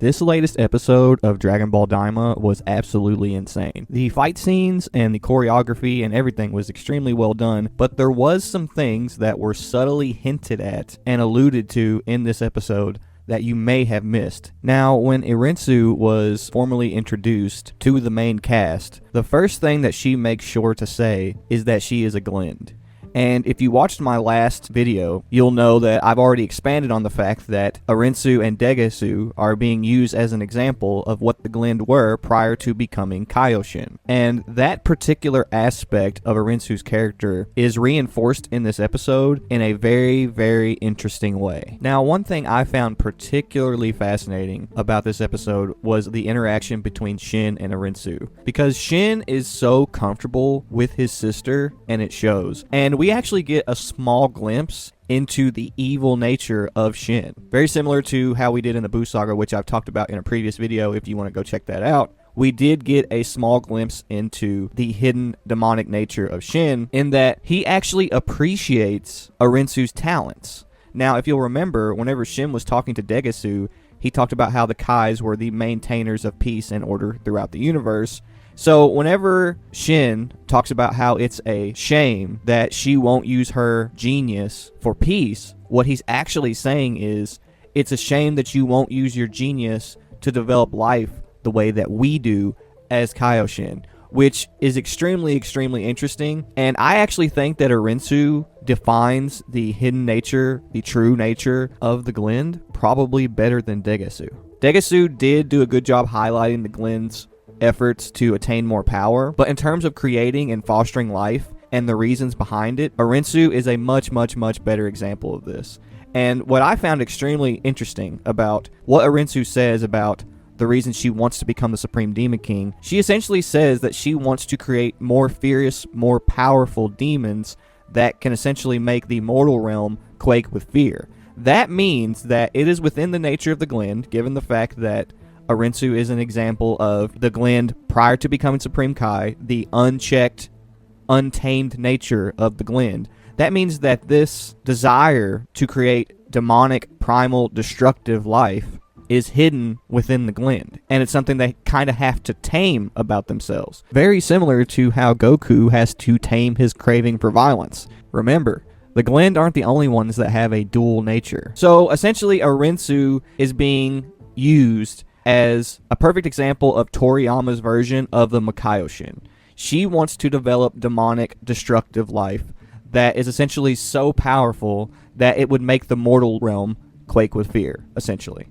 This latest episode of Dragon Ball Daima was absolutely insane. The fight scenes and the choreography and everything was extremely well done, but there was some things that were subtly hinted at and alluded to in this episode that you may have missed. Now, when Arinsu was formally introduced to the main cast, the first thing that she makes sure to say is that she is a Glind. And if you watched my last video, you'll know that I've already expanded on the fact that Arinsu and Degesu are being used as an example of what the Glind were prior to becoming Kaioshin. And that particular aspect of Arinsu's character is reinforced in this episode in a very, very interesting way. Now, one thing I found particularly fascinating about this episode was the interaction between Shin and Arinsu. Because Shin is so comfortable with his sister, and it shows. And we actually get a small glimpse into the evil nature of Shin. Very similar to how we did in the Buu Saga, which I've talked about in a previous video if you want to go check that out. We did get a small glimpse into the hidden demonic nature of Shin in that he actually appreciates Arinsu's talents. Now, if you'll remember, whenever Shin was talking to Degesu, he talked about how the Kais were the maintainers of peace and order throughout the universe. So whenever Shin talks about how it's a shame that she won't use her genius for peace, what he's actually saying is, it's a shame that you won't use your genius to develop life the way that we do as Kaioshin, which is extremely, extremely interesting. And I actually think that Arinsu defines the hidden nature, the true nature of the Glind, probably better than Degesu. Degesu did do a good job highlighting the Glind's efforts to attain more power, but in terms of creating and fostering life and the reasons behind it, Arinsu is a much, much, much better example of this. And what I found extremely interesting about what Arinsu says about the reason she wants to become the Supreme Demon King, she essentially says that she wants to create more fierce, more powerful demons that can essentially make the mortal realm quake with fear. That means that it is within the nature of the Glind, given the fact that Arinsu is an example of the Glind prior to becoming Supreme Kai, the unchecked, untamed nature of the Glind. That means that this desire to create demonic, primal, destructive life is hidden within the Glind, and it's something they kind of have to tame about themselves. Very similar to how Goku has to tame his craving for violence. Remember, the Glind aren't the only ones that have a dual nature. So essentially, Arinsu is being used as a perfect example of Toriyama's version of the Kaioshin. She wants to develop demonic, destructive life that is essentially so powerful that it would make the mortal realm quake with fear, essentially.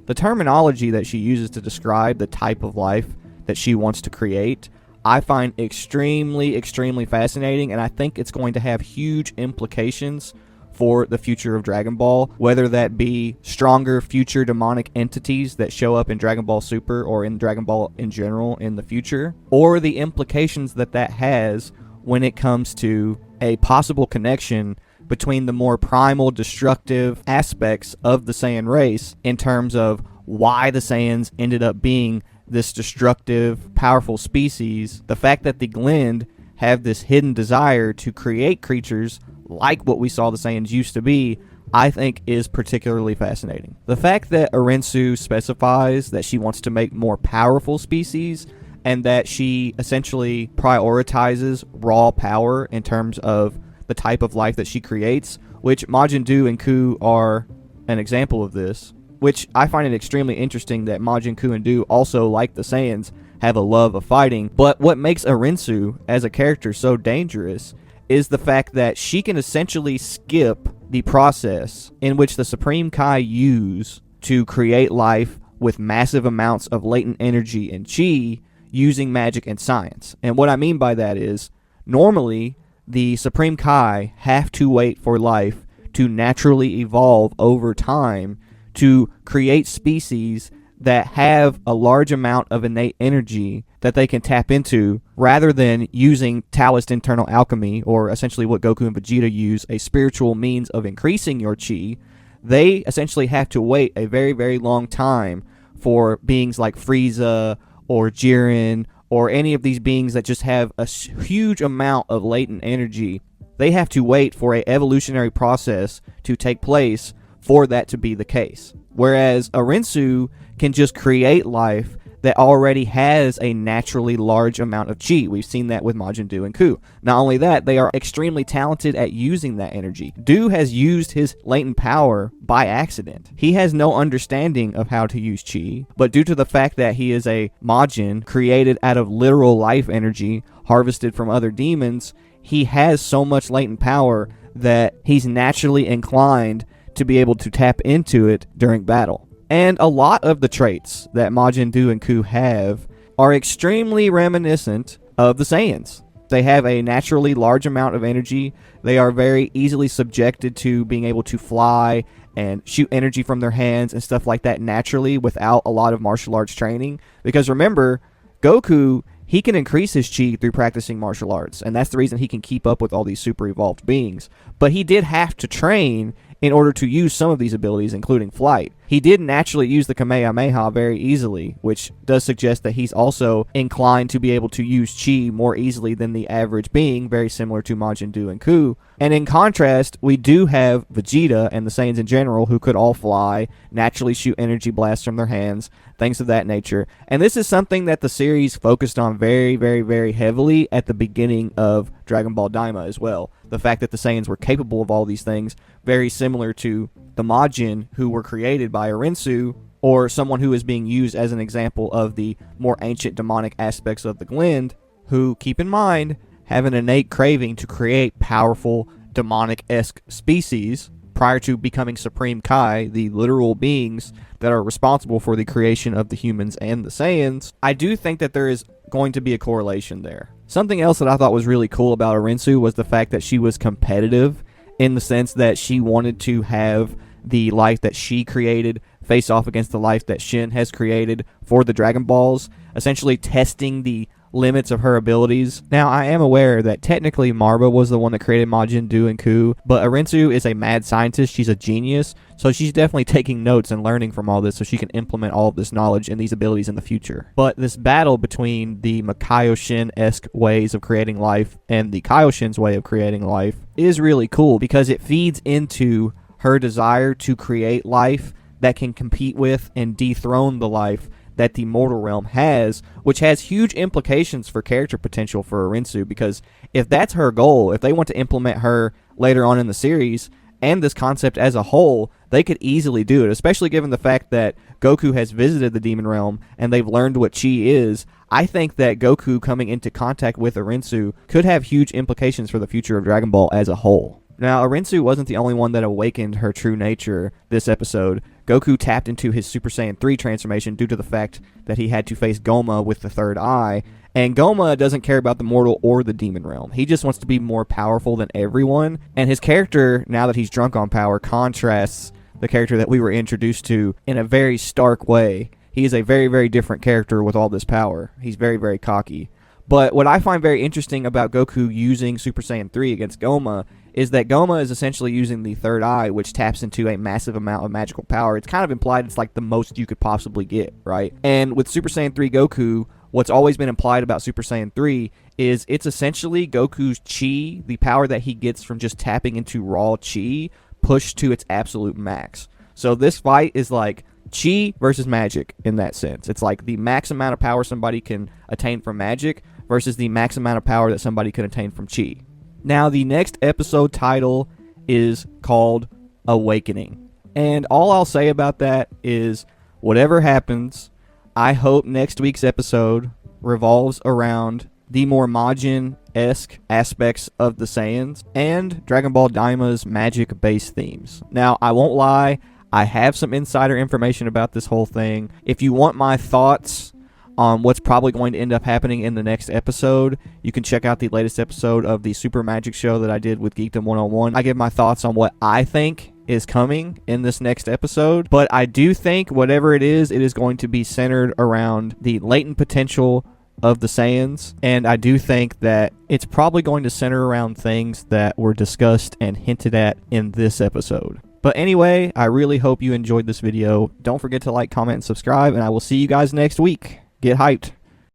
The terminology that she uses to describe the type of life that she wants to create, I find extremely, extremely fascinating, and I think it's going to have huge implications for the future of Dragon Ball, whether that be stronger future demonic entities that show up in Dragon Ball Super or in Dragon Ball in general in the future, or the implications that that has when it comes to a possible connection between the more primal, destructive aspects of the Saiyan race in terms of why the Saiyans ended up being this destructive, powerful species. The fact that the Glind have this hidden desire to create creatures like what we saw the Saiyans used to be, I think is particularly fascinating. The fact that Arinsu specifies that she wants to make more powerful species and that she essentially prioritizes raw power in terms of the type of life that she creates, which Majin Buu and Ku are an example of this, which I find it extremely interesting that Majin, Ku, and Buu also, like the Saiyans, have a love of fighting. But what makes Arinsu as a character so dangerous is the fact that she can essentially skip the process in which the Supreme Kai use to create life with massive amounts of latent energy and chi using magic and science. And what I mean by that is, normally, the Supreme Kai have to wait for life to naturally evolve over time to create species that have a large amount of innate energy that they can tap into, rather than using Taoist internal alchemy, or essentially what Goku and Vegeta use, a spiritual means of increasing your chi. They essentially have to wait a very, very long time for beings like Frieza or Jiren or any of these beings that just have a huge amount of latent energy. They have to wait for an evolutionary process to take place for that to be the case. Whereas Arinsu can just create life that already has a naturally large amount of chi. We've seen that with Majin Buu and Ku. Not only that, they are extremely talented at using that energy. Buu has used his latent power by accident. He has no understanding of how to use chi, but due to the fact that he is a Majin created out of literal life energy harvested from other demons, he has so much latent power that he's naturally inclined to be able to tap into it during battle. And a lot of the traits that Majin Buu and Ku have are extremely reminiscent of the Saiyans. They have a naturally large amount of energy. They are very easily subjected to being able to fly and shoot energy from their hands and stuff like that naturally without a lot of martial arts training. Because remember, Goku, he can increase his chi through practicing martial arts, and that's the reason he can keep up with all these super evolved beings. But he did have to train in order to use some of these abilities, including flight. He did naturally use the Kamehameha very easily, which does suggest that he's also inclined to be able to use chi more easily than the average being, very similar to Majin Buu and Ku. And in contrast, we do have Vegeta and the Saiyans in general, who could all fly, naturally shoot energy blasts from their hands, things of that nature. And this is something that the series focused on very, very, very heavily at the beginning of Dragon Ball Daima as well. The fact that the Saiyans were capable of all these things, very similar to the Majin who were created by Arinsu, or someone who is being used as an example of the more ancient demonic aspects of the Glinds, who, keep in mind, have an innate craving to create powerful demonic-esque species prior to becoming Supreme Kai, the literal beings that are responsible for the creation of the humans and the Saiyans. I do think that there is going to be a correlation there. Something else that I thought was really cool about Arinsu was the fact that she was competitive, in the sense that she wanted to have the life that she created face off against the life that Shin has created for the Dragon Balls, essentially testing the limits of her abilities. Now, I am aware that technically Marba was the one that created Majin Buu and Ku, but Arinsu is a mad scientist. She's a genius, so she's definitely taking notes and learning from all this so she can implement all of this knowledge and these abilities in the future. But this battle between the Kaioshin-esque ways of creating life and the Kaioshin's way of creating life is really cool because it feeds into her desire to create life that can compete with and dethrone the life that the mortal realm has, which has huge implications for character potential for Arinsu, because if that's her goal, if they want to implement her later on in the series and this concept as a whole, they could easily do it, especially given the fact that Goku has visited the demon realm and they've learned what chi is. I think that Goku coming into contact with Arinsu could have huge implications for the future of Dragon Ball as a whole. Now, Arinsu wasn't the only one that awakened her true nature this episode. Goku tapped into his Super Saiyan 3 transformation due to the fact that he had to face Gomah with the third eye, and Gomah doesn't care about the mortal or the demon realm. He just wants to be more powerful than everyone, and his character, now that he's drunk on power, contrasts the character that we were introduced to in a very stark way. He is a very, very different character with all this power. He's very, very cocky. But what I find very interesting about Goku using Super Saiyan 3 against Gomah is that Gomah is essentially using the third eye, which taps into a massive amount of magical power. It's kind of implied it's like the most you could possibly get, right? And with Super Saiyan 3 Goku, what's always been implied about Super Saiyan 3 is it's essentially Goku's chi, the power that he gets from just tapping into raw chi, pushed to its absolute max. So this fight is like chi versus magic in that sense. It's like the max amount of power somebody can attain from magic versus the max amount of power that somebody can attain from chi. Now, the next episode title is called Awakening. And all I'll say about that is, whatever happens, I hope next week's episode revolves around the more Majin-esque aspects of the Saiyans and Dragon Ball Daima's magic-based themes. Now, I won't lie, I have some insider information about this whole thing. If you want my thoughts on what's probably going to end up happening in the next episode, you can check out the latest episode of the Super Magic Show that I did with Geekdom 101. I give my thoughts on what I think is coming in this next episode, but I do think whatever it is going to be centered around the latent potential of the Saiyans, and I do think that it's probably going to center around things that were discussed and hinted at in this episode. But anyway, I really hope you enjoyed this video. Don't forget to like, comment, and subscribe, and I will see you guys next week. Get hyped.